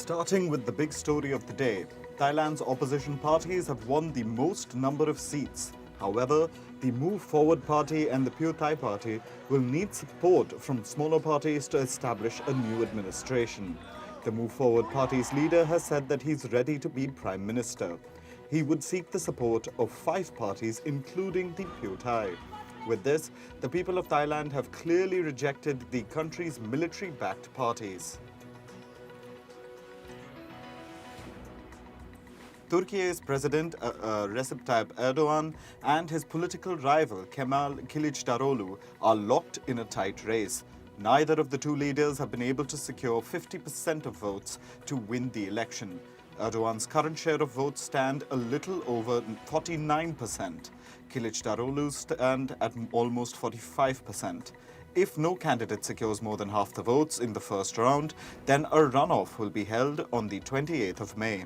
Starting with the big story of the day, Thailand's opposition parties have won the most number of seats. However, the Move Forward Party and the Pure Thai Party will need support from smaller parties to establish a new administration. The Move Forward Party's leader has said that he's ready to be Prime Minister. He would seek the support of 5 parties, including the Pure Thai. With this, the people of Thailand have clearly rejected the country's military-backed parties. Turkiye's President Recep Tayyip Erdogan and his political rival Kemal Kilicdaroglu are locked in a tight race. Neither of the two leaders have been able to secure 50% of votes to win the election. Erdogan's current share of votes stand a little over 49%. Kilicdaroglu's stand at almost 45%. If no candidate secures more than half the votes in the first round, then a runoff will be held on the 28th of May.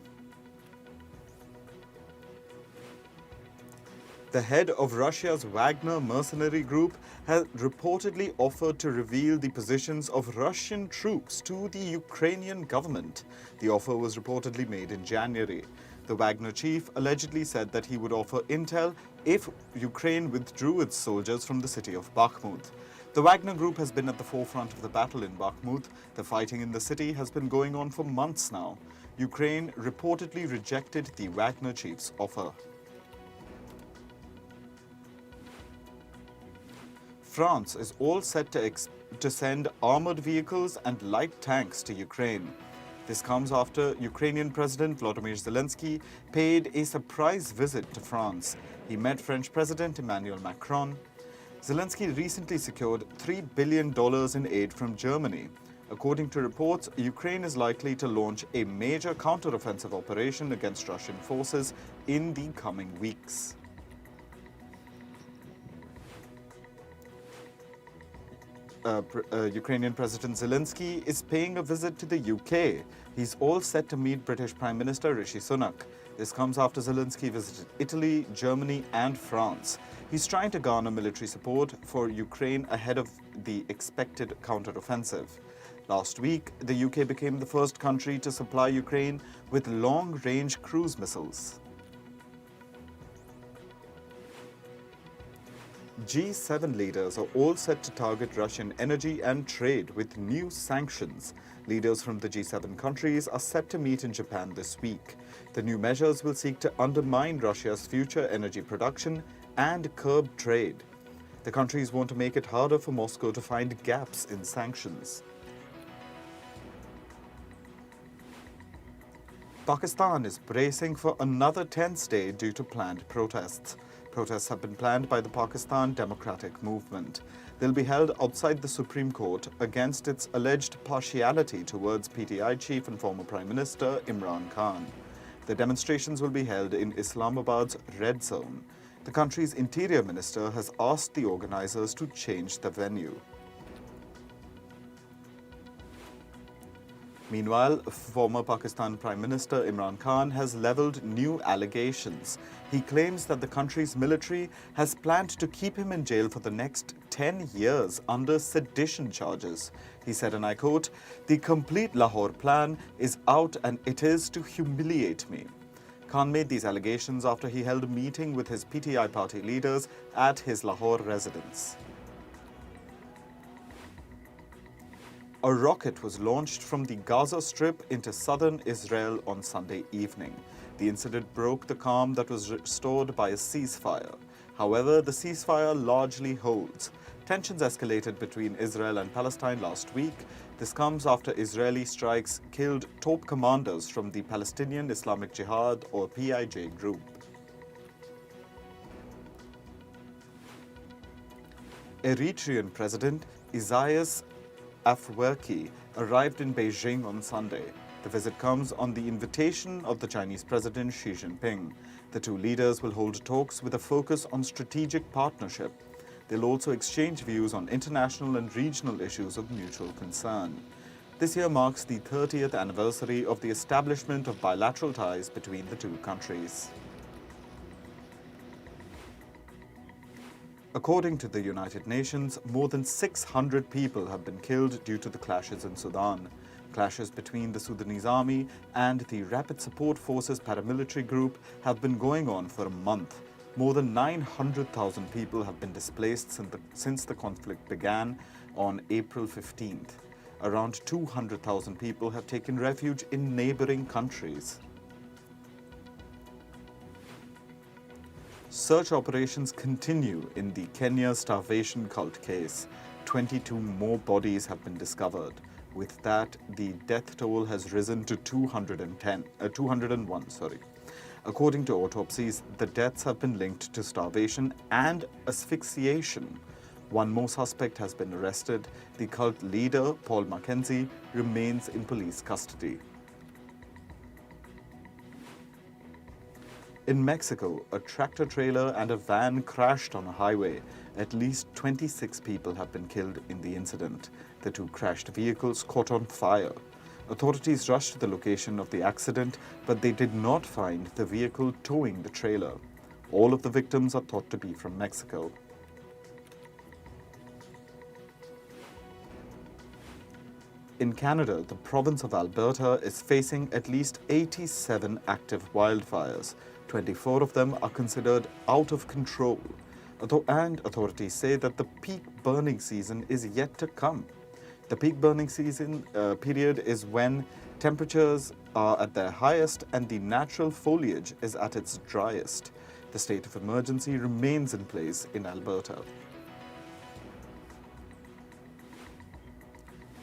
The head of Russia's Wagner mercenary group has reportedly offered to reveal the positions of Russian troops to the Ukrainian government. The offer was reportedly made in January. The Wagner chief allegedly said that he would offer intel if Ukraine withdrew its soldiers from the city of Bakhmut. The Wagner group has been at the forefront of the battle in Bakhmut. The fighting in the city has been going on for months now. Ukraine reportedly rejected the Wagner chief's offer. France is all set to send armored vehicles and light tanks to Ukraine. This comes after Ukrainian President Volodymyr Zelensky paid a surprise visit to France. He met French President Emmanuel Macron. Zelensky recently secured $3 billion in aid from Germany. According to reports, Ukraine is likely to launch a major counter-offensive operation against Russian forces in the coming weeks. Ukrainian President Zelensky is paying a visit to the UK. He's all set to meet British Prime Minister Rishi Sunak. This comes after Zelensky visited Italy, Germany and France. He's trying to garner military support for Ukraine ahead of the expected counter-offensive. Last week, the UK became the first country to supply Ukraine with long-range cruise missiles. G7 leaders are all set to target Russian energy and trade with new sanctions. Leaders from the G7 countries are set to meet in Japan this week. The new measures will seek to undermine Russia's future energy production and curb trade. The countries want to make it harder for Moscow to find gaps in sanctions. Pakistan is bracing for another tense day due to planned protests. Protests have been planned by the Pakistan Democratic Movement. They'll be held outside the Supreme Court against its alleged partiality towards PTI chief and former Prime Minister Imran Khan. The demonstrations will be held in Islamabad's Red Zone. The country's interior minister has asked the organizers to change the venue. Meanwhile, former Pakistan Prime Minister Imran Khan has leveled new allegations. He claims that the country's military has planned to keep him in jail for the next 10 years under sedition charges. He said, and I quote, "The complete Lahore plan is out and it is to humiliate me." Khan made these allegations after he held a meeting with his PTI party leaders at his Lahore residence. A rocket was launched from the Gaza Strip into southern Israel on Sunday evening. The incident broke the calm that was restored by a ceasefire. However, the ceasefire largely holds. Tensions escalated between Israel and Palestine last week. This comes after Israeli strikes killed top commanders from the Palestinian Islamic Jihad or PIJ group. Eritrean President Isaias Afwerki arrived in Beijing on Sunday. The visit comes on the invitation of the Chinese President Xi Jinping. The two leaders will hold talks with a focus on strategic partnership. They'll also exchange views on international and regional issues of mutual concern. This year marks the 30th anniversary of the establishment of bilateral ties between the two countries. According to the United Nations, more than 600 people have been killed due to the clashes in Sudan. Clashes between the Sudanese army and the Rapid Support Forces paramilitary group have been going on for a month. More than 900,000 people have been displaced since the conflict began on April 15th. Around 200,000 people have taken refuge in neighboring countries. Search operations continue in the Kenya starvation cult case. 22 more bodies have been discovered. With that, the death toll has risen to 201. According to autopsies, the deaths have been linked to starvation and asphyxiation. One more suspect has been arrested. The cult leader, Paul Mackenzie, remains in police custody. In Mexico, a tractor-trailer and a van crashed on a highway. At least 26 people have been killed in the incident. The two crashed vehicles caught on fire. Authorities rushed to the location of the accident, but they did not find the vehicle towing the trailer. All of the victims are thought to be from Mexico. In Canada, the province of Alberta is facing at least 87 active wildfires. 24 of them are considered out of control. And authorities say that the peak burning season is yet to come. The peak burning season period is when temperatures are at their highest and the natural foliage is at its driest. The state of emergency remains in place in Alberta.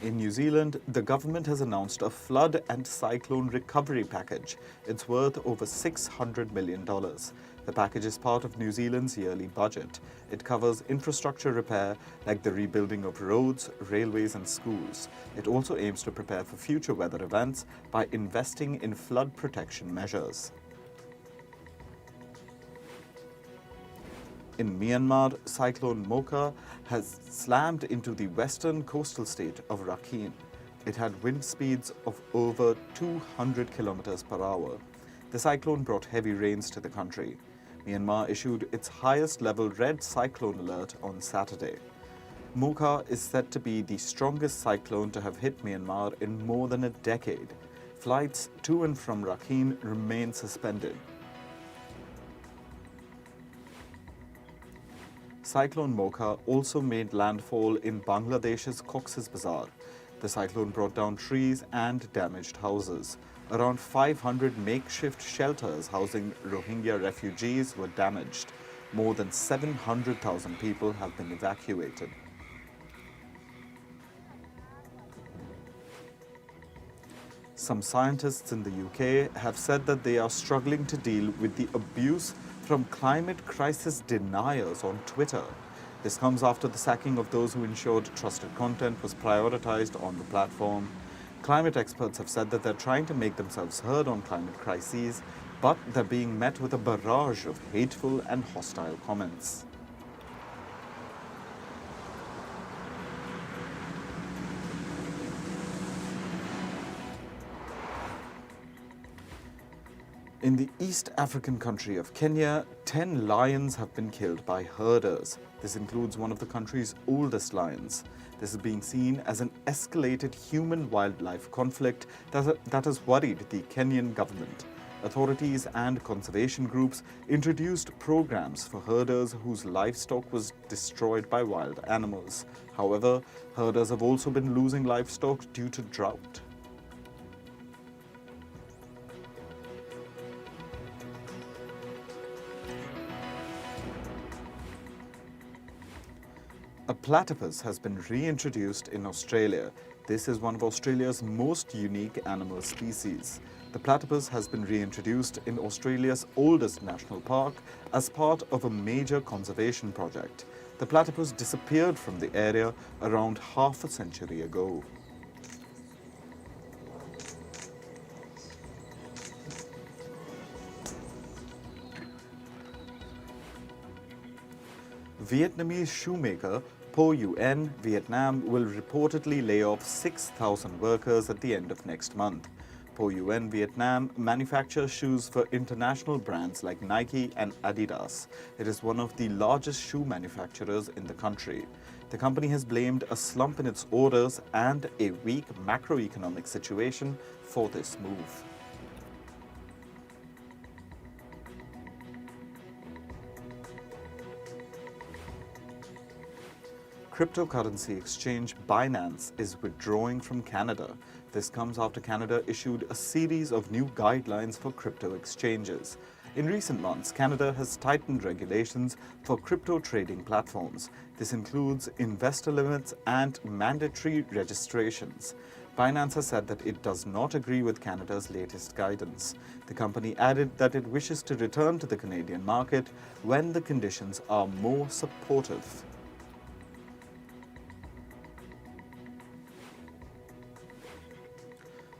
In New Zealand, the government has announced a flood and cyclone recovery package. It's worth over $600 million. The package is part of New Zealand's yearly budget. It covers infrastructure repair like the rebuilding of roads, railways and schools. It also aims to prepare for future weather events by investing in flood protection measures. In Myanmar, Cyclone Mocha has slammed into the western coastal state of Rakhine. It had wind speeds of over 200 kilometers per hour. The cyclone brought heavy rains to the country. Myanmar issued its highest level red cyclone alert on Saturday. Mocha is said to be the strongest cyclone to have hit Myanmar in more than a decade. Flights to and from Rakhine remain suspended. Cyclone Mocha also made landfall in Bangladesh's Cox's Bazar. The cyclone brought down trees and damaged houses. Around 500 makeshift shelters housing Rohingya refugees were damaged. More than 700,000 people have been evacuated. Some scientists in the UK have said that they are struggling to deal with the abuse from climate crisis deniers on Twitter. This comes after the sacking of those who ensured trusted content was prioritized on the platform. Climate experts have said that they're trying to make themselves heard on climate crises, but they're being met with a barrage of hateful and hostile comments. In the East African country of Kenya, 10 lions have been killed by herders. This includes one of the country's oldest lions. This is being seen as an escalated human-wildlife conflict that has worried the Kenyan government. Authorities and conservation groups introduced programs for herders whose livestock was destroyed by wild animals. However, herders have also been losing livestock due to drought. A platypus has been reintroduced in Australia. This is one of Australia's most unique animal species. The platypus has been reintroduced in Australia's oldest national park as part of a major conservation project. The platypus disappeared from the area around half a century ago. Vietnamese shoemaker Po Vietnam will reportedly lay off 6,000 workers at the end of next month. Po Yuen Vietnam manufactures shoes for international brands like Nike and Adidas. It is one of the largest shoe manufacturers in the country. The company has blamed a slump in its orders and a weak macroeconomic situation for this move. Cryptocurrency exchange Binance is withdrawing from Canada. This comes after Canada issued a series of new guidelines for crypto exchanges. In recent months, Canada has tightened regulations for crypto trading platforms. This includes investor limits and mandatory registrations. Binance has said that it does not agree with Canada's latest guidance. The company added that it wishes to return to the Canadian market when the conditions are more supportive.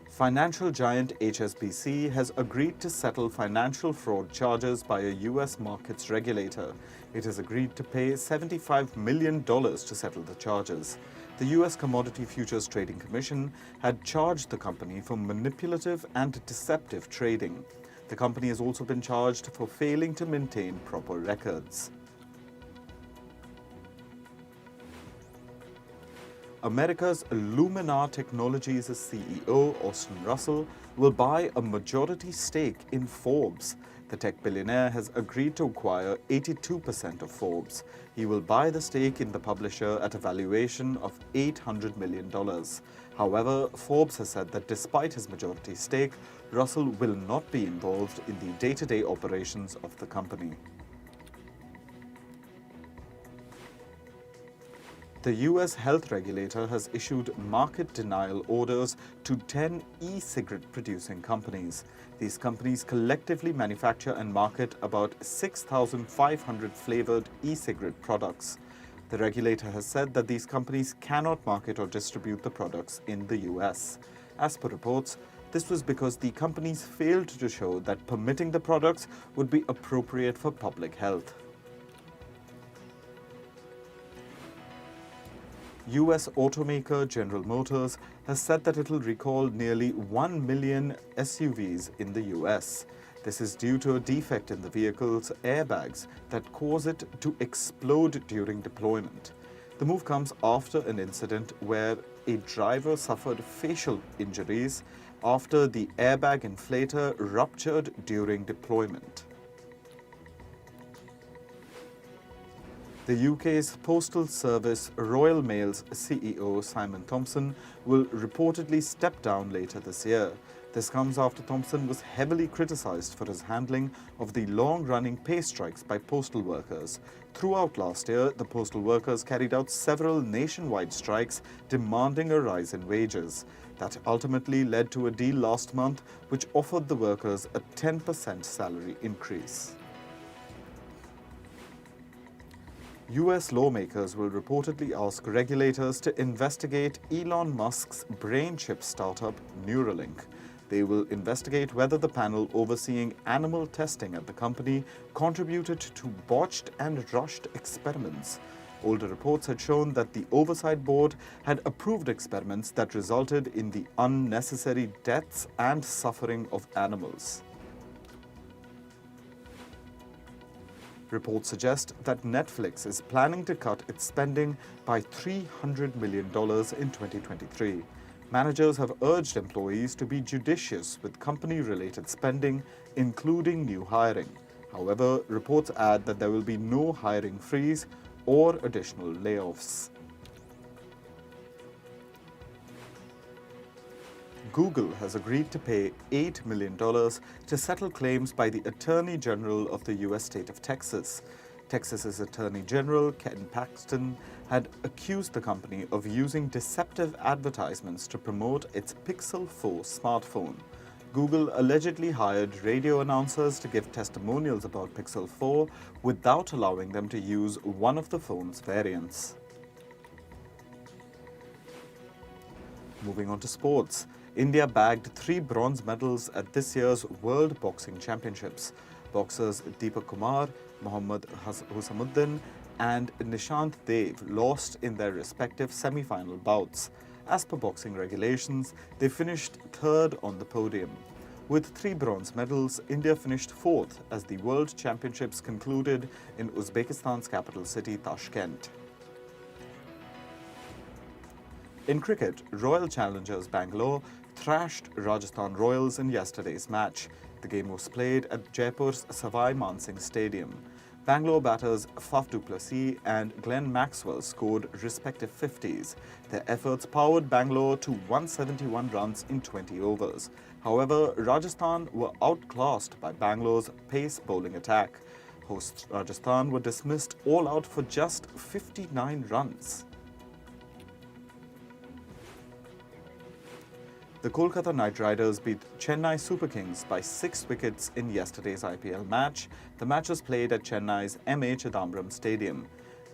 Financial giant HSBC has agreed to settle financial fraud charges by a U.S. markets regulator. It has agreed to pay $75 million to settle the charges. The U.S. Commodity Futures Trading Commission had charged the company for manipulative and deceptive trading. The company has also been charged for failing to maintain proper records. America's Luminar Technologies' CEO, Austin Russell, will buy a majority stake in Forbes. The tech billionaire has agreed to acquire 82% of Forbes. He will buy the stake in the publisher at a valuation of $800 million. However, Forbes has said that despite his majority stake, Russell will not be involved in the day-to-day operations of the company. The U.S. health regulator has issued market denial orders to 10 e-cigarette producing companies. These companies collectively manufacture and market about 6,500 flavored e-cigarette products. The regulator has said that these companies cannot market or distribute the products in the U.S. As per reports, this was because the companies failed to show that permitting the products would be appropriate for public health. U.S. automaker General Motors has said that it will recall nearly 1 million SUVs in the U.S. This is due to a defect in the vehicle's airbags that cause it to explode during deployment. The move comes after an incident where a driver suffered facial injuries after the airbag inflator ruptured during deployment. The UK's Postal Service Royal Mail's CEO Simon Thompson will reportedly step down later this year. This comes after Thompson was heavily criticised for his handling of the long-running pay strikes by postal workers. Throughout last year, the postal workers carried out several nationwide strikes demanding a rise in wages. That ultimately led to a deal last month which offered the workers a 10% salary increase. US lawmakers will reportedly ask regulators to investigate Elon Musk's brain chip startup Neuralink. They will investigate whether the panel overseeing animal testing at the company contributed to botched and rushed experiments. Older reports had shown that the oversight board had approved experiments that resulted in the unnecessary deaths and suffering of animals. Reports suggest that Netflix is planning to cut its spending by $300 million in 2023. Managers have urged employees to be judicious with company-related spending, including new hiring. However, reports add that there will be no hiring freeze or additional layoffs. Google has agreed to pay $8 million to settle claims by the Attorney General of the U.S. state of Texas. Texas's Attorney General, Ken Paxton, had accused the company of using deceptive advertisements to promote its Pixel 4 smartphone. Google allegedly hired radio announcers to give testimonials about Pixel 4 without allowing them to use one of the phone's variants. Moving on to sports. India bagged 3 bronze medals at this year's World Boxing Championships. Boxers Deepak Kumar, Mohammad Husamuddin and Nishant Dev lost in their respective semi-final bouts. As per boxing regulations, they finished third on the podium. With 3 bronze medals, India finished fourth as the World Championships concluded in Uzbekistan's capital city, Tashkent. In cricket, Royal Challengers Bangalore thrashed Rajasthan Royals in yesterday's match. The game was played at Jaipur's Savai Mansingh Stadium. Bangalore batters Faf du Plessis and Glenn Maxwell scored respective 50s. Their efforts powered Bangalore to 171 runs in 20 overs. However, Rajasthan were outclassed by Bangalore's pace bowling attack. Hosts Rajasthan were dismissed all out for just 59 runs. The Kolkata Knight Riders beat Chennai Super Kings by 6 wickets in yesterday's IPL match. The match was played at Chennai's M.A. Chidambaram Stadium.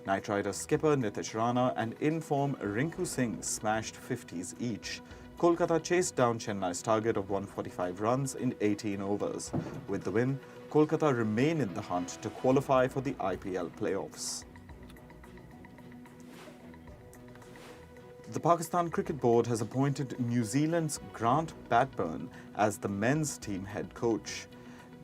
Knight Riders skipper Nitish Rana and in-form Rinku Singh smashed 50s each. Kolkata chased down Chennai's target of 145 runs in 18 overs. With the win, Kolkata remain in the hunt to qualify for the IPL playoffs. The Pakistan Cricket Board has appointed New Zealand's Grant Badburn as the men's team head coach.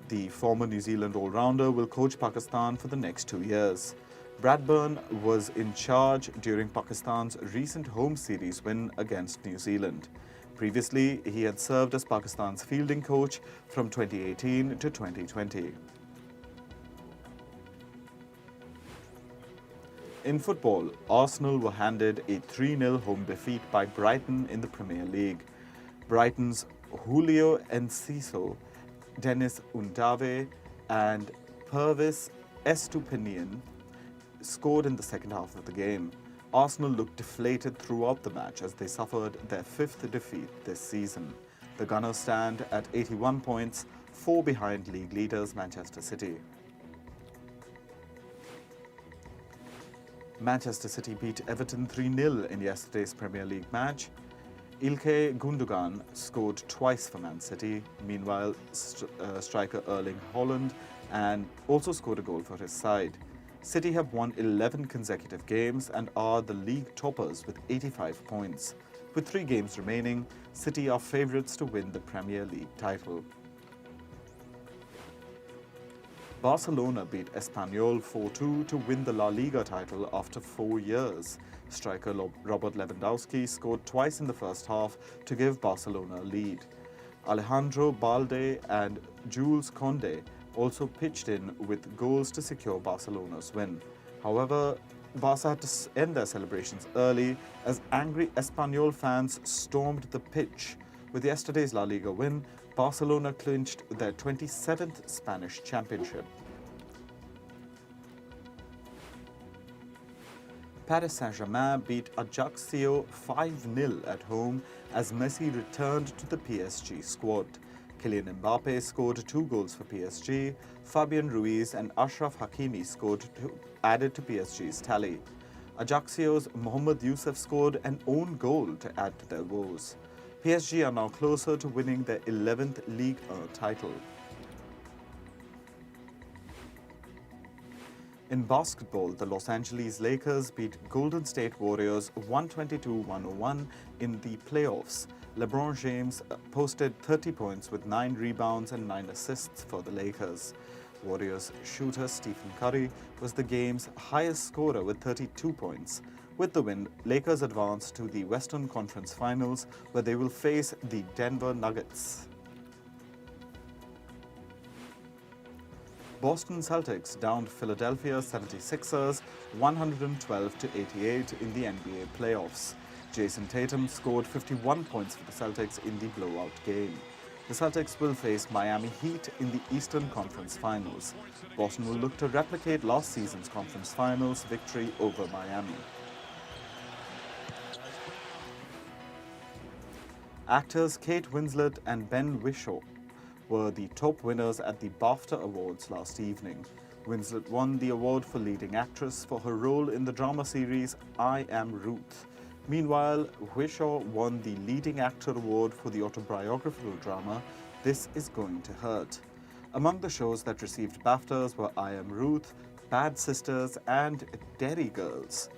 The former New Zealand all-rounder will coach Pakistan for the next 2 years. Bradburn was in charge during Pakistan's recent home series win against New Zealand. Previously, he had served as Pakistan's fielding coach from 2018 to 2020. In football, Arsenal were handed a 3-0 home defeat by Brighton in the Premier League. Brighton's Julio Enciso, Dennis Undave and Pervis Estupinian scored in the second half of the game. Arsenal looked deflated throughout the match as they suffered their 5th defeat this season. The Gunners stand at 81 points, 4 behind league leaders Manchester City. Manchester City beat Everton 3-0 in yesterday's Premier League match. Ilkay Gundogan scored twice for Man City. Meanwhile, striker Erling Haaland and also scored a goal for his side. City have won 11 consecutive games and are the league toppers with 85 points. With 3 games remaining, City are favourites to win the Premier League title. Barcelona beat Espanyol 4-2 to win the La Liga title after 4 years. Striker Robert Lewandowski scored twice in the first half to give Barcelona a lead. Alejandro Balde and Jules Koundé also pitched in with goals to secure Barcelona's win. However, Barca had to end their celebrations early as angry Espanyol fans stormed the pitch. With yesterday's La Liga win, Barcelona clinched their 27th Spanish championship. Paris Saint-Germain beat Ajaccio 5-0 at home as Messi returned to the PSG squad. Kylian Mbappe scored 2 goals for PSG. Fabian Ruiz and Ashraf Hakimi added to PSG's tally. Ajaccio's Mohamed Youssef scored an own goal to add to their woes. PSG are now closer to winning their 11th Ligue 1 title. In basketball, the Los Angeles Lakers beat Golden State Warriors 122-101 in the playoffs. LeBron James posted 30 points with 9 rebounds and 9 assists for the Lakers. Warriors shooter Stephen Curry was the game's highest scorer with 32 points. With the win, Lakers advance to the Western Conference Finals, where they will face the Denver Nuggets. Boston Celtics downed Philadelphia 76ers 112-88 in the NBA playoffs. Jason Tatum scored 51 points for the Celtics in the blowout game. The Celtics will face Miami Heat in the Eastern Conference Finals. Boston will look to replicate last season's Conference Finals victory over Miami. Actors Kate Winslet and Ben Whishaw were the top winners at the BAFTA Awards last evening. Winslet won the award for leading actress for her role in the drama series I Am Ruth. Meanwhile, Whishaw won the leading actor award for the autobiographical drama This Is Going to Hurt. Among the shows that received BAFTAs were I Am Ruth, Bad Sisters and Derry Girls.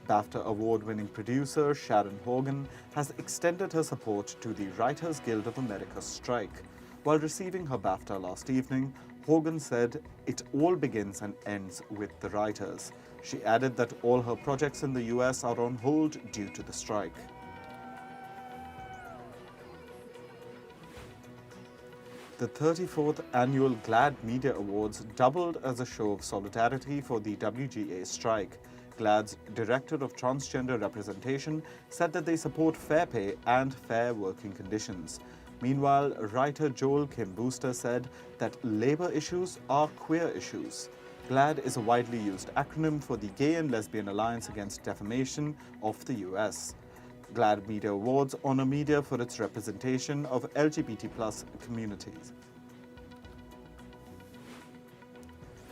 BAFTA award-winning producer Sharon Hogan has extended her support to the Writers Guild of America strike. While receiving her BAFTA last evening, Hogan said it all begins and ends with the writers. She added that all her projects in the US are on hold due to the strike. The 34th annual GLAAD Media Awards doubled as a show of solidarity for the WGA strike. GLAAD's Director of Transgender Representation said that they support fair pay and fair working conditions. Meanwhile, writer Joel Kim Booster said that labor issues are queer issues. GLAAD is a widely used acronym for the Gay and Lesbian Alliance Against Defamation of the US. GLAAD Media Awards honor media for its representation of LGBT+ communities.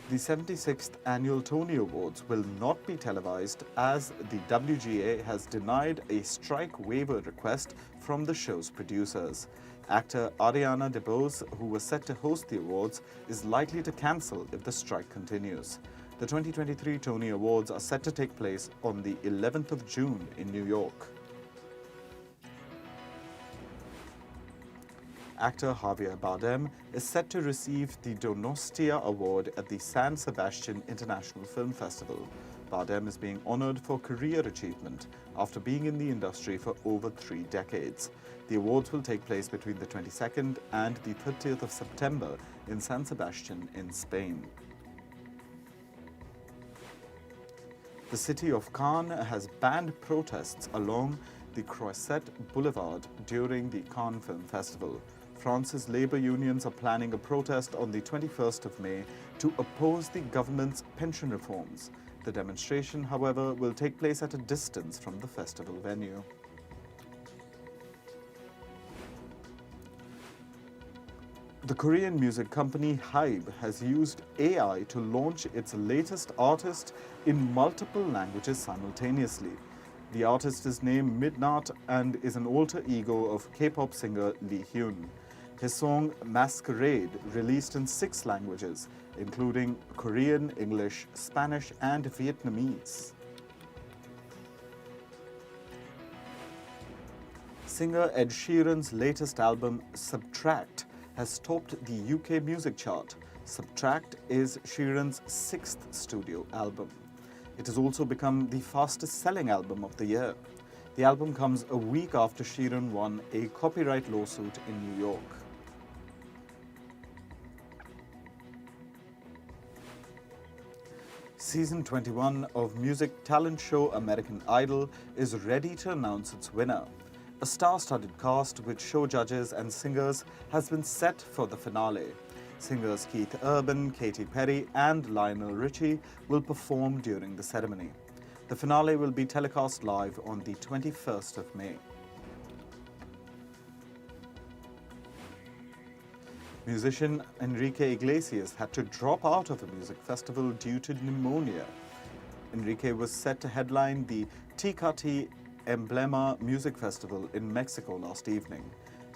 The 76th Annual Tony Awards will not be televised as the WGA has denied a strike waiver request from the show's producers. Actor Ariana DeBose, who was set to host the awards, is likely to cancel if the strike continues. The 2023 Tony Awards are set to take place on the 11th of June in New York. Actor Javier Bardem is set to receive the Donostia Award at the San Sebastian International Film Festival. Bardem is being honored for career achievement after being in the industry for over 3 decades. The awards will take place between the 22nd and the 30th of September in San Sebastian in Spain. The city of Cannes has banned protests along the Croisette Boulevard during the Cannes Film Festival. France's labor unions are planning a protest on the 21st of May to oppose the government's pension reforms. The demonstration, however, will take place at a distance from the festival venue. The Korean music company HYBE has used AI to launch its latest artist in multiple languages simultaneously. The artist is named Midnight and is an alter ego of K-pop singer Lee Hyun. His song Masquerade released in 6 languages, including Korean, English, Spanish, and Vietnamese. Singer Ed Sheeran's latest album, Subtract, has topped the UK music chart. Subtract is Sheeran's 6th studio album. It has also become the fastest-selling album of the year. The album comes a week after Sheeran won a copyright lawsuit in New York. Season 21 of music talent show American Idol is ready to announce its winner. A star-studded cast with show judges and singers has been set for the finale. Singers Keith Urban, Katy Perry, and Lionel Richie will perform during the ceremony. The finale will be telecast live on the 21st of May. Musician Enrique Iglesias had to drop out of a music festival due to pneumonia. Enrique was set to headline the Tecate Emblema Music Festival in Mexico last evening.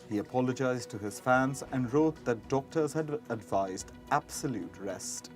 He apologized to his fans and wrote that doctors had advised absolute rest.